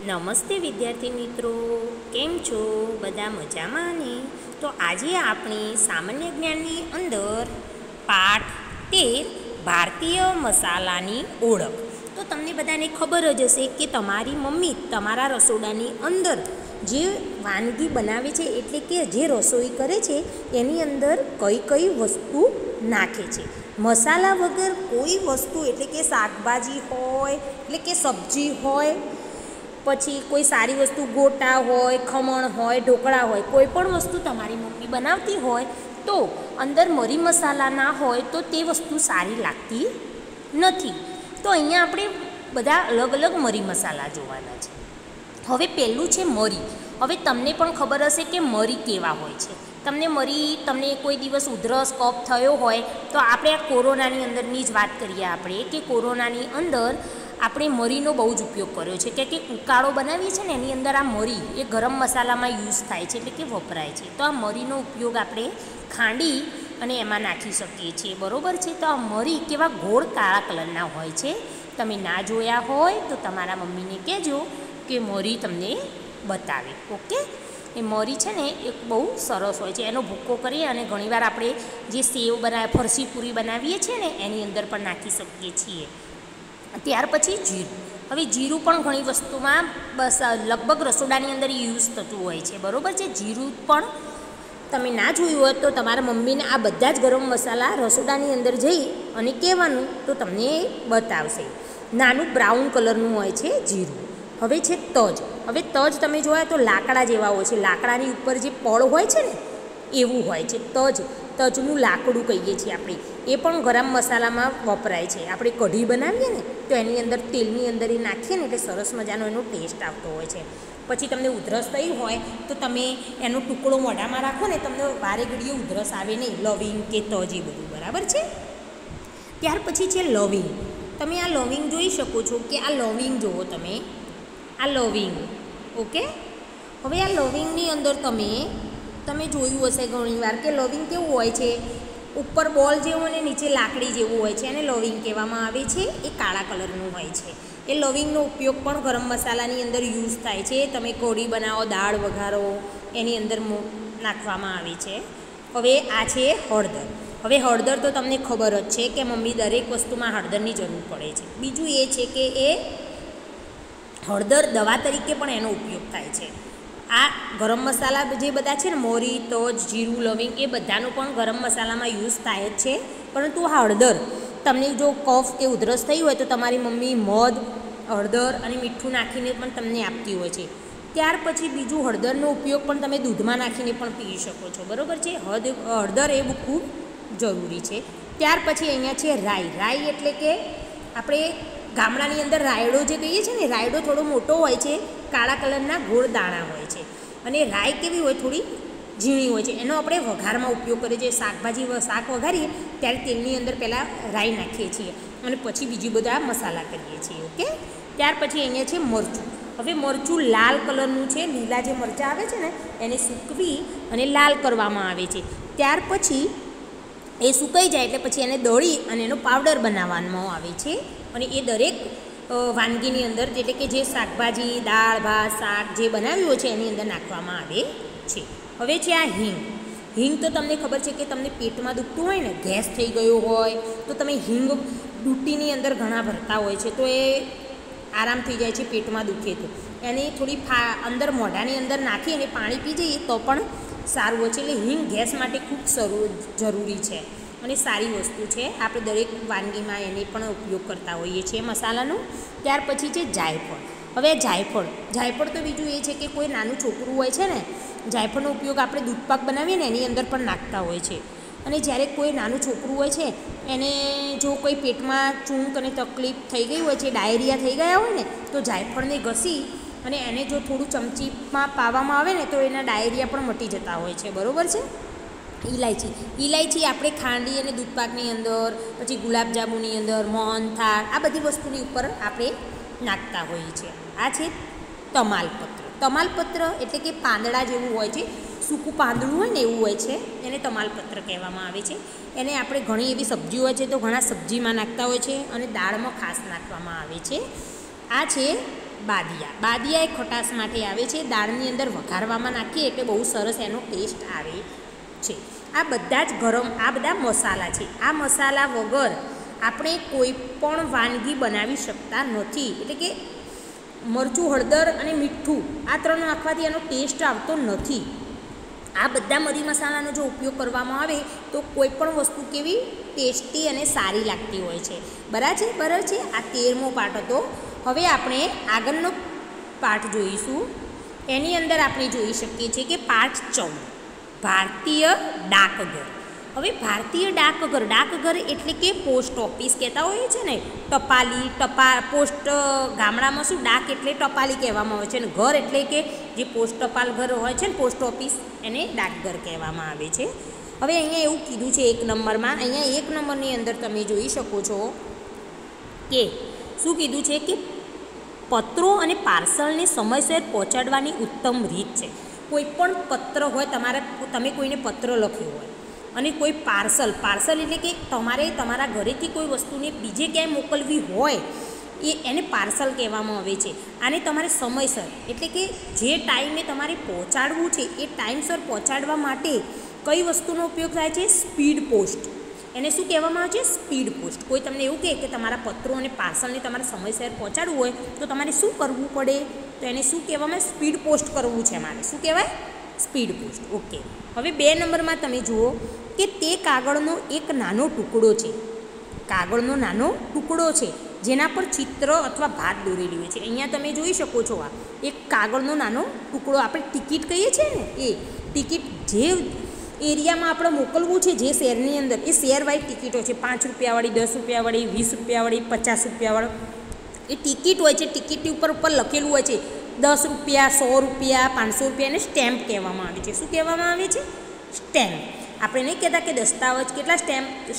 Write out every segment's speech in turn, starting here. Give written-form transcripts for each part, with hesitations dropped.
નમસ્તે વિદ્યાર્થી મિત્રો, કેમ છો? બધા મજામાં ને? તો આજે આપણે સામાન્ય જ્ઞાનની અંદર પાઠ 13 ભારતીય મસાલાની ઓળખ. તો તમને બધાને ખબર જ હશે કે તમારી મમ્મી તમારા રસોડાની અંદર જે વાનગી બનાવે છે, એટલે કે જે રસોઈ કરે છે એની અંદર કઈ કઈ વસ્તુ નાખે છે. મસાલા વગર કોઈ વસ્તુ, એટલે કે શાકભાજી હોય, એટલે કે સબ્જી હોય, પછી કોઈ સારી વસ્તુ ગોટા હોય, ખમણ હોય, ઢોકળા હોય, કોઈ પણ વસ્તુ તમારી મમ્મી બનાવતી હોય તો અંદર મરી મસાલા ના હોય તો તે વસ્તુ સારી લાગતી નથી. તો અહીંયા આપણે બધા અલગ અલગ મરી મસાલા જોવાના છે. હવે પહેલું છે મરી. હવે તમને પણ ખબર હશે કે મરી કેવા હોય છે. તમને કોઈ દિવસ ઉધરસ કફ થયો હોય તો આપણે આ કોરોનાની અંદરની જ વાત કરીએ આપણે કે કોરોનાની અંદર આપણે મરીનો બહુ જ ઉપયોગ કર્યો છે કે ઉકાળો બનાવીએ છીએ ને એની અંદર આ મરી એ ગરમ મસાલામાં યુઝ થાય છે, એટલે કે વપરાય છે. તો આ મરીનો ઉપયોગ આપણે ખાંડી અને એમાં નાખી શકીએ છીએ, બરાબર છે. તો આ મરી કેવા ગોળ કાળા કલરના હોય છે. તમે ના જોયા હોય તો તમારા મમ્મીને કહેજો કે મરી તમને બતાવે. ઓકે, એ મરી છે ને એક બહુ સરસ હોય છે. એનો ભૂક્કો કરીએ અને ઘણીવાર આપણે જે સેવ ફરસી પૂરી બનાવીએ છીએ ને એની અંદર પણ નાખી શકીએ છીએ. ત્યાર પછી જીરું. હવે જીરું પણ ઘણી વસ્તુમાં બસ લગભગ રસોડાની અંદર યુઝ થતું હોય છે, બરાબર છે. જીરું પણ તમે ના જોયું હોય તો તમારા મમ્મીને આ બધા જ ગરમ મસાલા રસોડાની અંદર જઈ અને કહેવાનું તો તમને બતાવશે. નાનું બ્રાઉન કલરનું હોય છે જીરું. હવે છે તજ. હવે તજ તમે જોયા તો લાકડા જેવા હોય છે. લાકડાની ઉપર જે પળ હોય છે ને એવું હોય છે તજનું લાકડું કહીએ છીએ આપણે. એ પણ ગરમ મસાલામાં વપરાય છે. આપણે કઢી બનાવીએ ને તો એની અંદર તેલની અંદર એ નાખીએ ને એટલે સરસ મજાનો એનો ટેસ્ટ આવતો હોય છે. પછી તમને ઉધરસ થઈ હોય તો તમે એનો ટુકડો મોઢામાં રાખો ને, તમને વારે ઘડીએ ઉધરસ આવે નહીં. લવિંગ કે તજ એ બધું, બરાબર છે. ત્યાર પછી છે લવિંગ. તમે આ લવિંગ જોઈ શકો છો કે આ લવિંગ જુઓ તમે, આ લવિંગ. ઓકે, હવે આ લવિંગની અંદર તમે જોયું હશે ઘણીવાર કે લવિંગ કેવું હોય છે, ઉપર બોલ જેવું અને નીચે લાકડી જેવું હોય છે. એને લવિંગ કહેવામાં આવે છે. એ કાળા કલરનું હોય છે. એ લવિંગનો ઉપયોગ પણ ગરમ મસાલાની અંદર યુઝ થાય છે. તમે કઢી બનાવો, દાળ વઘારો, એની અંદર નાખવામાં આવે છે. હવે આ છે હળદર. હવે હળદર તો તમને ખબર જ છે કે મમ્મી દરેક વસ્તુમાં હળદરની જરૂર પડે છે. બીજું એ છે કે એ હળદર દવા તરીકે પણ એનો ઉપયોગ થાય છે. આ ગરમ મસાલા જે બધા છે ને મોરી, તજ, જીરું, લવિંગ એ બધાનો પણ ગરમ મસાલામાં યુઝ થાય જ છે. પરંતુ હળદર તમને જો કફ કે ઉધરસ થઈ હોય તો તમારી મમ્મી મધ, હળદર અને મીઠું નાખીને પણ તમને આપતી હોય છે. ત્યાર પછી બીજું હળદરનો ઉપયોગ પણ તમે દૂધમાં નાખીને પણ પી શકો છો, બરાબર છે. હળદર એ ખૂબ જરૂરી છે. ત્યાર પછી અહીંયા છે રાઈ. રાઈ એટલે કે આપણે ગામડાની અંદર રાયડો જે કહીએ છીએ ને, રાયડો થોડો મોટો હોય છે, કાળા કલરના ગોળ દાણા હોય છે. અને રાઈ કેવી હોય, થોડી ઝીણી હોય છે. એનો આપણે વઘારમાં ઉપયોગ કરીએ છીએ. શાક વઘારીએ ત્યારે તેલની અંદર પહેલાં રાઈ નાખીએ છીએ અને પછી બીજી બધા મસાલા કરીએ છીએ. ઓકે, ત્યાર પછી અહીંયા છે મરચું. હવે મરચું લાલ કલરનું છે. લીલા જે મરચાં આવે છે ને એને સૂકવી અને લાલ કરવામાં આવે છે. ત્યાર પછી એ સુકાઈ જાય એટલે પછી એને દળી અને એનો પાવડર બનાવવામાં આવે છે. અને એ દરેક વાનગીની અંદર, એટલે કે જે શાકભાજી, દાળ, ભાત, શાક જે બનાવ્યું હોય છે એની અંદર નાખવામાં આવે છે. હવે છે આ હિંગ. હિંગ તો તમને ખબર છે કે તમને પેટમાં દુખતું હોય ને, ગેસ થઈ ગયો હોય તો તમે હિંગ ડૂટીની અંદર ઘણા ભરતા હોય છે તો એ આરામ થઈ જાય છે પેટમાં દુખે તો. એને થોડી અંદર મોઢાની અંદર નાખી અને પાણી પી જઈએ તો પણ સારું હોય છે. એટલે હિંગ ગેસ માટે ખૂબ જરૂરી છે અને સારી વસ્તુ છે. આપણે દરેક વાનગીમાં એને પણ ઉપયોગ કરતા હોઈએ છીએ મસાલાનો. ત્યાર પછી છે જાયફળ. હવે જાયફળ તો બીજું એ છે કે કોઈ નાનું છોકરું હોય છે ને, જાયફળનો ઉપયોગ આપણે દૂધપાક બનાવીએ ને એની અંદર પણ નાખતા હોય છે. અને જ્યારે કોઈ નાનું છોકરું હોય છે એને જો કોઈ પેટમાં ચૂંક અને તકલીફ થઈ ગઈ હોય છે, ડાયરિયા થઈ ગયા હોય ને, તો જાયફળને ઘસી અને એને જો થોડું ચમચીમાં પાવામાં આવે ને તો એના ડાયરિયા પણ મટી જતા હોય છે, બરાબર છે. ઇલાયચી આપણે ખાંડી અને દૂધપાકની અંદર, પછી ગુલાબજાંબુની અંદર, મોહનથાળ, આ બધી વસ્તુની ઉપર આપણે નાખતા હોઈએ છીએ. આ છે તમાલપત્ર. તમાલપત્ર એટલે કે પાંદડા જેવું હોય છે, સૂકું પાંદડું હોય ને એવું હોય છે, એને તમાલપત્ર કહેવામાં આવે છે. એને આપણે ઘણી એવી સબ્જી હોય છે તો ઘણા સબ્જીમાં નાખતા હોય છે અને દાળમાં ખાસ નાખવામાં આવે છે. આ છે બાદિયા. બાદિયા એ ખટાશ માટે આવે છે. દાળની અંદર વઘારવામાં નાખીએ એટલે બહુ સરસ એનો ટેસ્ટ આવે છે. આ બધા જ આ બધા મસાલા છે. આ મસાલા વગર આપણે કોઈ પણ વાનગી બનાવી શકતા નથી. એટલે કે મરચું, હળદર અને મીઠું આ 3 નાખવાથી એનો ટેસ્ટ આવતો નથી. આ બધા મરી મસાલાનો જો ઉપયોગ કરવામાં આવે તો કોઈ પણ વસ્તુ કેવી ટેસ્ટી અને સારી લાગતી હોય છે. બરાબર છે. આ 13મો પાઠ હતો. હવે આપણે આગળનો પાઠ જોઈશું. એની અંદર આપણે જોઈ શકીએ છીએ કે પાઠ 14 ભારતીય ડાકઘર. હવે ભારતીય ડાકઘર એટલે કે પોસ્ટ ઓફિસ કહેતા હોઈએ છે ને, ટપાલી, પોસ્ટ. ગામડામાં શું ડાક એટલે ટપાલી કહેવામાં આવે છે ને ઘર એટલે કે જે પોસ્ટ ટપાલ ઘર હોય છે ને પોસ્ટ ઓફિસ, એને ડાકઘર કહેવામાં આવે છે. હવે અહીંયા એવું કીધું છે 1 નંબરમાં. અહીંયા 1 નંબરની અંદર તમે જોઈ શકો છો કે શું કીધું છે કે પત્રો અને પાર્સલને સમયસર પહોંચાડવાની ઉત્તમ રીત છે. કોઈ પણ પત્ર હોય, તમે કોઈને પત્ર લખ્યો હોય અને કોઈ પાર્સલ એટલે કે તમારે તમારા ઘરેથી કોઈ વસ્તુને બીજે ક્યાંય મોકલવી હોય એને પાર્સલ કહેવામાં આવે છે. આને તમારે સમયસર એટલે કે જે ટાઈમે તમારે પહોંચાડવું છે એ ટાઈમસર પહોંચાડવા માટે કઈ વસ્તુનો ઉપયોગ થાય છે? Speed post. એને શું કહેવામાં આવે છે? Speed post. કોઈ તમને એવું કહે કે તમારા પત્રો અને પાર્સલને તમારે સમયસર પહોંચાડવું હોય તો તમારે શું કરવું પડે? તો એને શું કહેવામાં? સ્પીડ પોસ્ટ કરવું છે મારે. શું કહેવાય? Speed post. ઓકે. હવે 2 નંબરમાં તમે જુઓ કે તે કાગળનો એક નાનો ટુકડો છે. કાગળનો નાનો ટુકડો છે જેના પર ચિત્ર અથવા ભાત દોરેલી હોય છે. અહીંયા તમે જોઈ શકો છો આ એક કાગળનો નાનો ટુકડો. આપણે ટિકિટ કહીએ છીએ ને, એ ટિકિટ જે એરિયામાં આપણે મોકલવું છે, જે શહેરની અંદર, એ શહેર વાઇઝ ટિકિટો છે. 5 રૂપિયાવાળી, 10 રૂપિયાવાળી, 20 રૂપિયાવાળી, 50 રૂપિયાવાળો એ ટિકિટ હોય છે. ટિકિટની ઉપર લખેલું હોય છે 10 રૂપિયા, 100 રૂપિયા, 500 રૂપિયા. એને સ્ટેમ્પ કહેવામાં આવે છે. શું કહેવામાં આવે છે? સ્ટેમ્પ. આપણે નહીં કહેતા કે દસ્તાવેજ કેટલા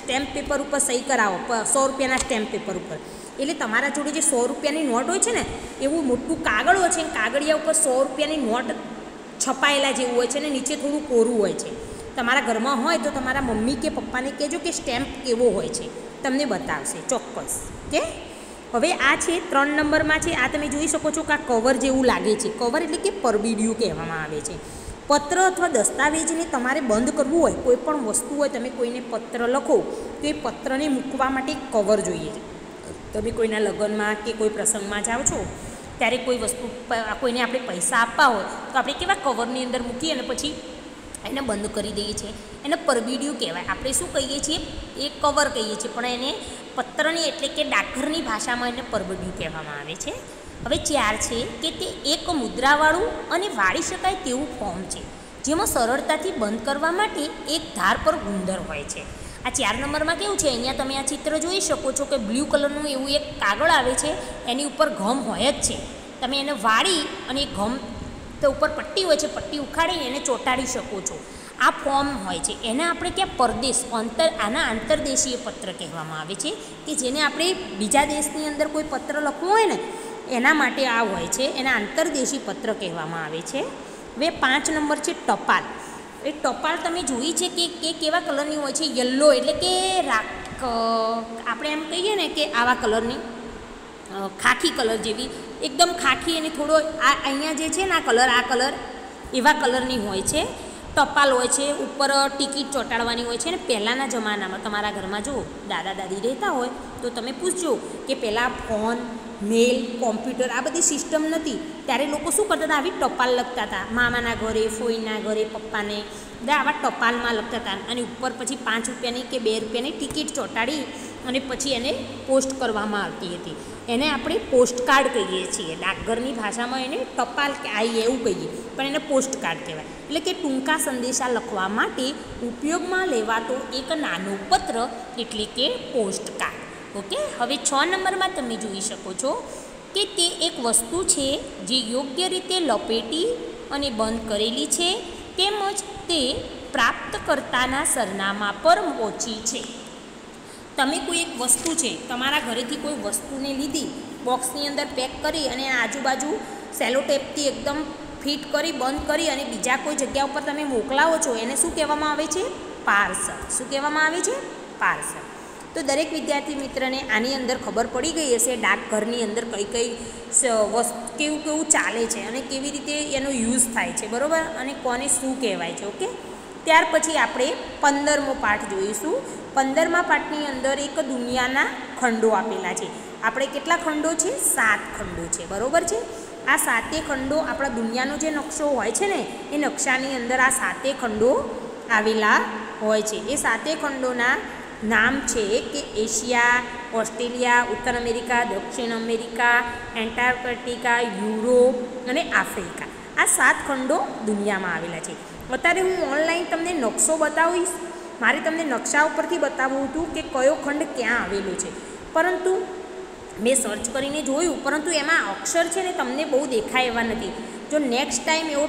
સ્ટેમ્પ પેપર ઉપર સહી કરાવો, 100 રૂપિયાના સ્ટેમ્પ પેપર ઉપર. એટલે તમારા જોડે જે 100 રૂપિયાની નોટ હોય છે ને, એવું મોટું કાગળ હોય છે. કાગળિયા ઉપર 100 રૂપિયાની નોટ છપાયેલા જેવું હોય છે ને નીચે થોડું કોરું હોય છે. તમારા ઘરમાં હોય તો તમારા મમ્મી કે પપ્પાને કહેજો કે સ્ટેમ્પ કેવો હોય છે, તમને બતાવશે ચોક્કસ. કે હવે આ છે 3 નંબરમાં છે. આ તમે જોઈ શકો છો કે આ કવર જેવું લાગે છે. કવર એટલે કે પરબીડિયું કહેવામાં આવે છે. પત્ર અથવા દસ્તાવેજને તમારે બંધ કરવું હોય, કોઈ પણ વસ્તુ હોય, તમે કોઈને પત્ર લખો તો એ પત્રને મૂકવા માટે કવર જોઈએ છે. તમે કોઈના લગ્નમાં કે કોઈ પ્રસંગમાં જાઓ છો ત્યારે કોઈ વસ્તુ કોઈને આપણે પૈસા આપવા હોય તો આપણે કેવા કવરની અંદર મૂકી અને પછી એને બંધ કરી દઈએ છીએ. એને પરબીડિયું કહેવાય. આપણે શું કહીએ છીએ? એ કવર કહીએ છીએ, પણ એને પત્રની એટલે કે ડાકઘરની ભાષામાં એને પરબીડિયું કહેવામાં આવે છે. હવે 4 છે કે તે એક મુદ્રાવાળું અને વાળી શકાય તેવું ફોર્મ છે જેમાં સરળતાથી બંધ કરવા માટે એક ધાર પર ગુંદર હોય છે. આ 4 નંબરમાં કેવું છે? અહીંયા તમે આ ચિત્ર જોઈ શકો છો કે બ્લુ કલરનું એવું એક કાગળ આવે છે, એની ઉપર ઘમ હોય જ છે. તમે એને વાળી અને ઘમ તો ઉપર પટ્ટી હોય છે, પટ્ટી ઉખાડીને એને ચોંટાડી શકો છો. આ ફોર્મ હોય છે. એને આપણે ક્યાં આના આંતરદેશીય પત્ર કહેવામાં આવે છે કે જેને આપણે બીજા દેશની અંદર કોઈ પત્ર લખવું હોય ને એના માટે આ હોય છે. એના આંતરદેશી પત્ર કહેવામાં આવે છે. હવે 5 નંબર છે ટપાલ. એ ટપાલ તમે જોઈ છે કે કેવા કલરની હોય છે? યલો એટલે કે આપણે એમ કહીએ ને કે આવા કલરની, ખાખી કલર જેવી, એકદમ ખાખી અને થોડો અહીંયા જે છે ને આ કલર એવા કલરની હોય છે. ટપાલ હોય છે. ઉપર ટિકિટ ચોંટાડવાની હોય છે. ને પહેલાંના જમાનામાં તમારા ઘરમાં જો દાદા દાદી રહેતા હોય તો તમે પૂછજો કે પહેલાં ફોન, મેલ, કોમ્પ્યુટર આ બધી સિસ્ટમ નથી ત્યારે લોકો શું કરતા હતા? આવી ટપાલ લખતા હતા. મામાના ઘરે, ફોઈના ઘરે, પપ્પાને આવા ટપાલમાં લખતા હતા. અને ઉપર પછી 5 રૂપિયાની કે 2 રૂપિયાની ટિકિટ ચોંટાડી અને પછી એને પોસ્ટ કરવામાં આવતી હતી. એને આપણે પોસ્ટકાર્ડ કહીએ છીએ. ડાકઘરની ભાષામાં એને ટપાલ એવું કહીએ, પણ એને પોસ્ટકાર્ડ કહેવાય. એટલે કે ટૂંકા સંદેશા લખવા માટે ઉપયોગમાં લેવાતો એક નાનો પત્ર એટલે કે પોસ્ટકાર્ડ. ઓકે. હવે 6 નંબરમાં તમે જોઈ શકો છો કે તે એક વસ્તુ છે જે યોગ્ય રીતે લપેટી અને બંધ કરેલી છે તેમજ તે પ્રાપ્તકર્તાના સરનામા પર પહોંચી છે. તમે કોઈ એક વસ્તુ છે, તમારા ઘરેથી કોઈ વસ્તુને લીધી, બોક્સની અંદર પેક કરી અને આજુબાજુ સેલોટેપથી એકદમ ફિટ કરી બંધ કરી અને બીજા કોઈ જગ્યા ઉપર તમે મોકલાવો છો, એને શું કહેવામાં આવે છે? પાર્સલ. શું કહેવામાં આવે છે? પાર્સલ. તો દરેક વિદ્યાર્થી મિત્રને આની અંદર ખબર પડી ગઈ હશે ડાકઘરની અંદર કઈ કઈ કેવું કેવું ચાલે છે અને કેવી રીતે એનો યુઝ થાય છે, બરાબર, અને કોને શું કહેવાય છે. ઓકે, ત્યાર પછી આપણે 15મો પાઠ જોઈશું. 15મા પાઠની અંદર એક દુનિયાના ખંડો આપેલા છે. આપણે કેટલા ખંડો છે? 7 ખંડો છે, બરાબર છે. આ 7 ખંડો આપણા દુનિયાનો જે નકશો હોય છે ને એ નકશાની અંદર આ 7 ખંડો આવેલા હોય છે. એ 7 ખંડોના નામ છે કે એશિયા, ઓસ્ટ્રેલિયા, ઉત્તર અમેરિકા, દક્ષિણ અમેરિકા, એન્ટાર્કટિકા, યુરોપ અને આફ્રિકા. આ 7 ખંડો દુનિયામાં આવેલા છે. અત્યારે હું ઓનલાઈન તમને નકશો બતાવીશ. મારે તમને નકશા ઉપરથી બતાવવું હતું કે કયો ખંડ ક્યાં આવેલો છે, પરંતુ મેં સર્ચ કરીને જોયું, પરંતુ એમાં અક્ષર છે ને તમને બહુ દેખાય એવા નથી. જો નેક્સ્ટ ટાઈમ એવો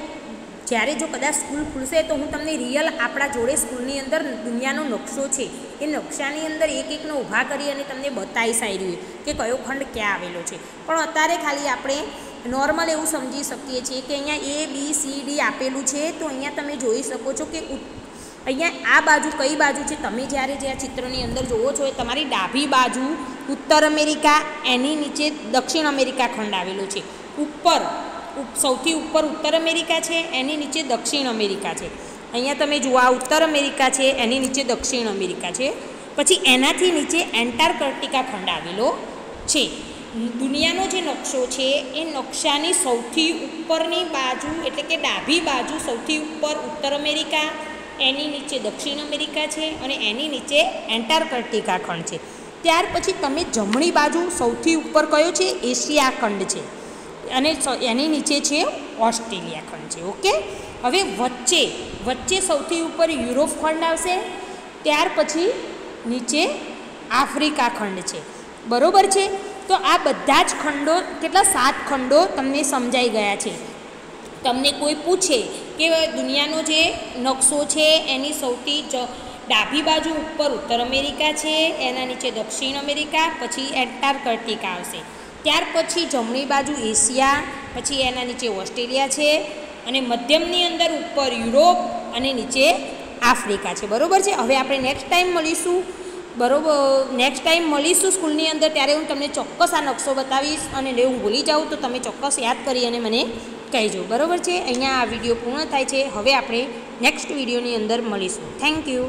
જ્યારે જો કદાચ સ્કૂલ ખુલશે તો હું તમને રિયલ આપણા જોડે સ્કૂલની અંદર દુનિયાનો નકશો છે એ નકશાની અંદર એક એકનો ઊભા કરી અને તમને બતાવી સારી કે કયો ખંડ ક્યાં આવેલો છે. પણ અત્યારે ખાલી આપણે નોર્મલ એવું સમજી શકીએ છીએ કે અહીંયા ABCD આપેલું છે. તો અહીંયા તમે જોઈ શકો છો કે અહીંયા આ બાજુ કઈ બાજુ છે. તમે જ્યારે જે આ ચિત્રની અંદર જોવો છો એ તમારી ડાબી બાજુ ઉત્તર અમેરિકા, એની નીચે દક્ષિણ અમેરિકા ખંડ આવેલો છે. ઉપર સૌથી ઉપર ઉત્તર અમેરિકા છે, એની નીચે દક્ષિણ અમેરિકા છે. અહીંયા તમે જુઓ આ ઉત્તર અમેરિકા છે, એની નીચે દક્ષિણ અમેરિકા છે. પછી એનાથી નીચે એન્ટાર્કટિકા ખંડ આવેલો છે. દુનિયાનો જે નકશો છે એ નકશાની સૌથી ઉપરની બાજુ એટલે કે ડાબી બાજુ સૌથી ઉપર ઉત્તર અમેરિકા, એની નીચે દક્ષિણ અમેરિકા છે અને એની નીચે એન્ટાર્કટિકા ખંડ છે. ત્યાર પછી તમે જમણી બાજુ સૌથી ઉપર કયો છે? એશિયા ખંડ છે અને એની નીચે છે ઓસ્ટ્રેલિયા ખંડ છે. ઓકે, હવે વચ્ચે સૌથી ઉપર યુરોપ ખંડ આવશે. ત્યાર પછી નીચે આફ્રિકા ખંડ છે, બરાબર છે. તો આ બધા જ ખંડો કેટલા 7 ખંડો તમને સમજાઈ ગયા છે. તમને કોઈ પૂછે કે દુનિયાનો જે નકશો છે એની સૌથી ડાબી બાજુ ઉપર ઉત્તર અમેરિકા છે, એના નીચે દક્ષિણ અમેરિકા, પછી એન્ટાર્કટિકા આવશે. ત્યાર પછી જમણી બાજુ એશિયા, પછી એના નીચે ઓસ્ટ્રેલિયા છે અને મધ્યમની અંદર ઉપર યુરોપ અને નીચે આફ્રિકા છે, બરાબર છે. હવે આપણે નેક્સ્ટ ટાઈમ મળીશું, બરાબર, નેક્સ્ટ ટાઈમ મળીશું સ્કૂલની અંદર, ત્યારે હું તમને ચોક્કસ આ નકશો બતાવીશ અને હું ભૂલી જાઉં તો તમે ચોક્કસ યાદ કરી અને મને કહેજો, બરાબર છે. અહીંયા આ વિડીયો પૂર્ણ થાય છે. હવે આપણે નેક્સ્ટ વિડીયોની અંદર મળીશું. Thank you.